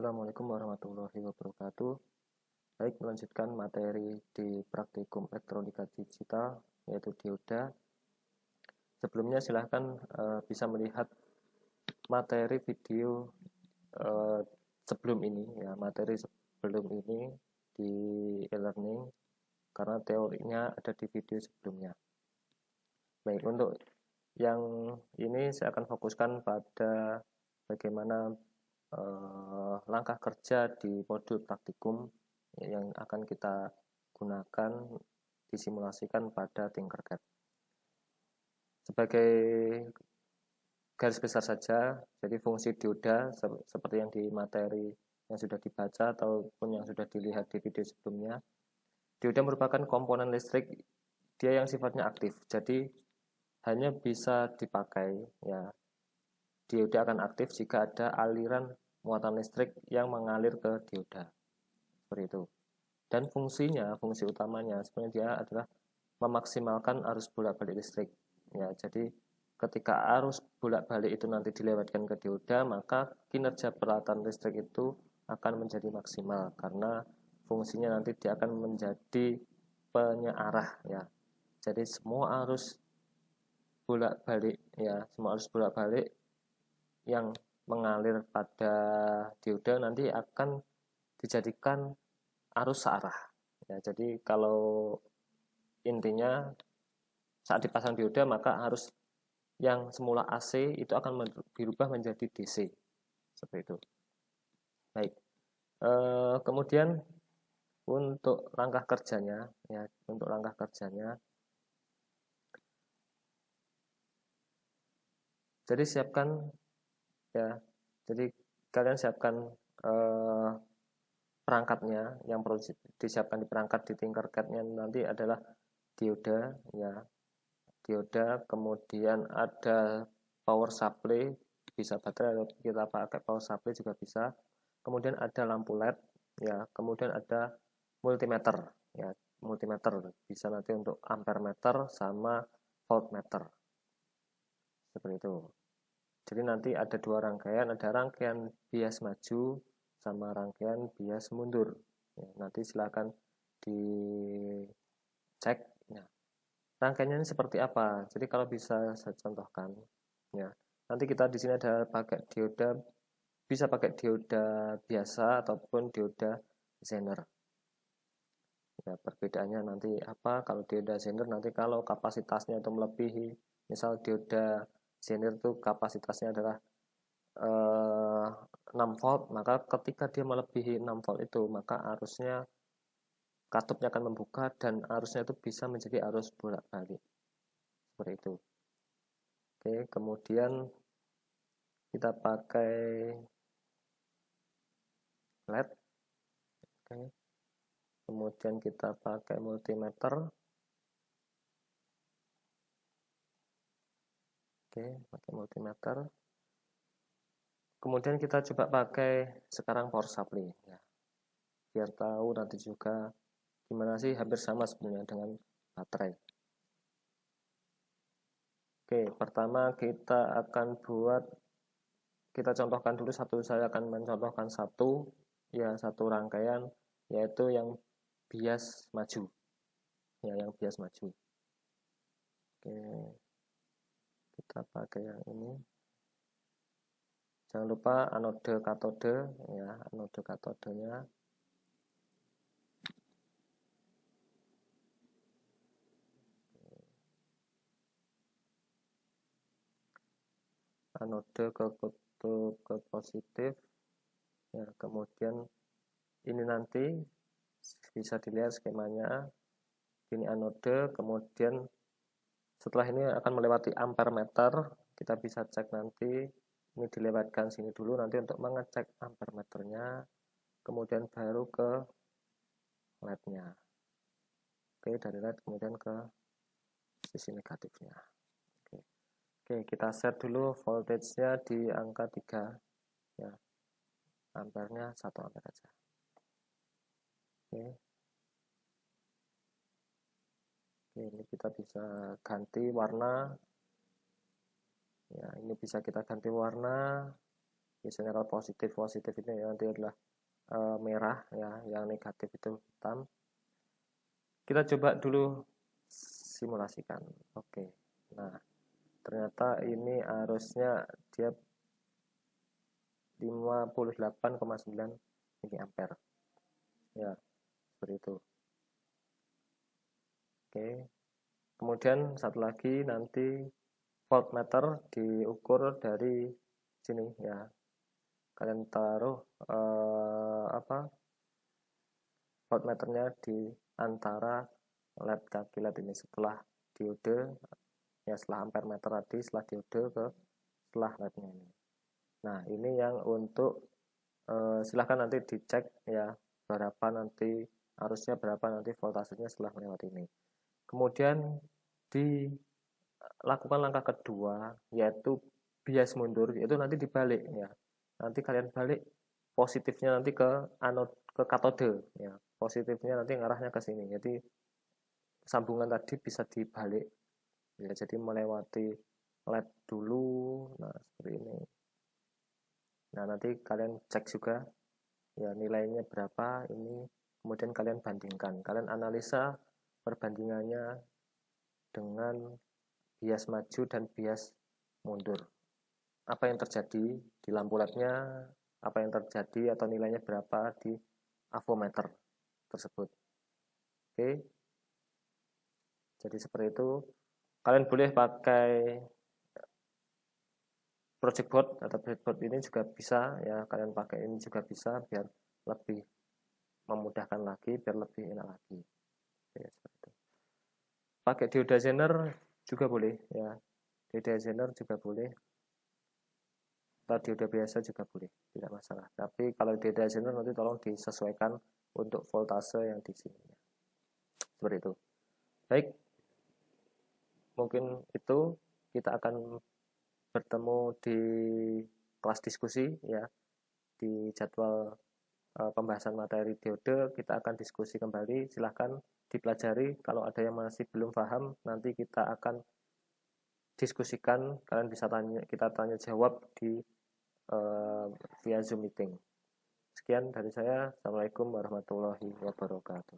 Assalamualaikum warahmatullahi wabarakatuh. Baik, melanjutkan materi di praktikum elektronika digital, yaitu dioda. Sebelumnya silahkan bisa melihat materi video sebelum ini, ya materi sebelum ini di e-learning, karena teorinya ada di video sebelumnya. Baik, untuk yang ini saya akan fokuskan pada bagaimana langkah kerja di modul praktikum yang akan kita gunakan disimulasikan pada Tinkercad. Sebagai garis besar saja, jadi fungsi dioda seperti yang di materi yang sudah dibaca ataupun yang sudah dilihat di video sebelumnya. Dioda merupakan komponen listrik dia yang sifatnya aktif, jadi hanya bisa dipakai, ya. Dioda akan aktif jika ada aliran muatan listrik yang mengalir ke dioda, seperti itu. Dan fungsi utamanya sebenarnya dia adalah memaksimalkan arus bolak-balik listrik, ya. Jadi ketika arus bolak-balik itu nanti dilewatkan ke dioda, maka kinerja peralatan listrik itu akan menjadi maksimal karena fungsinya nanti dia akan menjadi penyearah, ya. Jadi semua arus bolak-balik, ya, semua arus bolak-balik yang mengalir pada dioda nanti akan dijadikan arus searah, ya. Jadi kalau intinya saat dipasang dioda maka arus yang semula AC itu akan berubah menjadi DC, seperti itu. Baik, kemudian untuk langkah kerjanya, ya, jadi siapkan, ya, jadi kalian siapkan perangkatnya. Yang perlu disiapkan di perangkat di Tinkercad-nya nanti adalah dioda, ya, dioda, kemudian ada power supply, bisa baterai atau kita pakai power supply juga bisa, kemudian ada lampu LED, ya, kemudian ada multimeter, ya, multimeter bisa nanti untuk ampere meter sama voltmeter, seperti itu. Jadi nanti ada dua rangkaian, ada rangkaian bias maju sama rangkaian bias mundur, ya, nanti silakan dicek, ya, rangkaiannya ini seperti apa. Jadi kalau bisa saya contohkan, ya, nanti kita di sini ada pakai dioda, bisa pakai dioda biasa ataupun dioda Zener. Ya, perbedaannya nanti apa? Kalau dioda Zener nanti kalau kapasitasnya itu melebihi, misal dioda Zener itu kapasitasnya adalah 6 volt, maka ketika dia melebihi 6 volt itu, maka arusnya katupnya akan membuka dan arusnya itu bisa menjadi arus bolak-balik, seperti itu. Oke, kemudian kita pakai LED. Oke. Kemudian kita pakai multimeter. Oke, pakai multimeter. Kemudian kita coba pakai sekarang power supply, ya, biar tahu nanti juga gimana sih, hampir sama sebenarnya dengan baterai. Oke, pertama kita akan kita contohkan dulu saya akan mencontohkan satu rangkaian, yaitu yang bias maju, ya, yang bias maju. Oke, kita pakai yang ini. Jangan lupa anode katode, ya, anode katodenya. Anode ke kutub ke positif, ya, kemudian ini nanti bisa dilihat skemanya. Ini anode, kemudian setelah ini akan melewati ampere meter, kita bisa cek nanti ini dilewatkan sini dulu nanti untuk mengecek ampere meternya, kemudian baru ke LED-nya. Oke, dari LED kemudian ke sisi negatifnya. Oke, kita set dulu voltage-nya di angka 3, ya, ampernya 1 ampere aja. Oke. Oke, ini kita bisa ganti warna, ya, ini bisa kita ganti warna, Biasanya kalau positif ini nanti adalah merah ya, yang negatif itu hitam. Kita coba dulu simulasikan. Oke. Nah, ternyata ini arusnya dia 58,9 mA. Ya, seperti itu. Oke. Kemudian satu lagi nanti voltmeter diukur dari sini ya. Kalian taruh voltmeternya di antara LED kaki LED ini setelah diode ya, setelah ampere meter tadi, setelah diode ke setelah LED-nya ini. Nah, ini yang untuk silahkan nanti dicek ya, berapa nanti arusnya, berapa nanti voltasenya setelah melewati ini. Kemudian dilakukan langkah kedua, yaitu bias mundur, itu nanti dibalik ya. Nanti kalian balik positifnya nanti ke anode, ke katode ya. Positifnya nanti ngarahnya ke sini. Jadi sambungan tadi bisa dibalik ya, jadi melewati LED dulu. Nah, seperti ini. Nah, nanti kalian cek juga ya nilainya berapa ini, kemudian kalian bandingkan, kalian analisa perbandingannya dengan bias maju dan bias mundur. Apa yang terjadi di lampu LED-nya, apa yang terjadi atau nilainya berapa di avometer tersebut. Oke. Jadi seperti itu. Kalian boleh pakai project board atau breadboard ini juga bisa ya, kalian pakai ini juga bisa biar lebih memudahkan lagi, biar lebih enak lagi. Oke, seperti itu. Pakai dioda Zener juga boleh ya, dioda Zener juga boleh, atau dioda biasa juga boleh, tidak masalah. Tapi kalau dioda Zener nanti tolong disesuaikan untuk voltase yang di sini. Seperti itu. Baik, mungkin itu kita akan bertemu di kelas diskusi ya, di jadwal pembahasan materi diode. Kita akan diskusi kembali, silahkan dipelajari. Kalau ada yang masih belum paham, nanti kita akan diskusikan, kalian bisa tanya, kita tanya jawab di via Zoom meeting. Sekian dari saya. Assalamualaikum warahmatullahi wabarakatuh.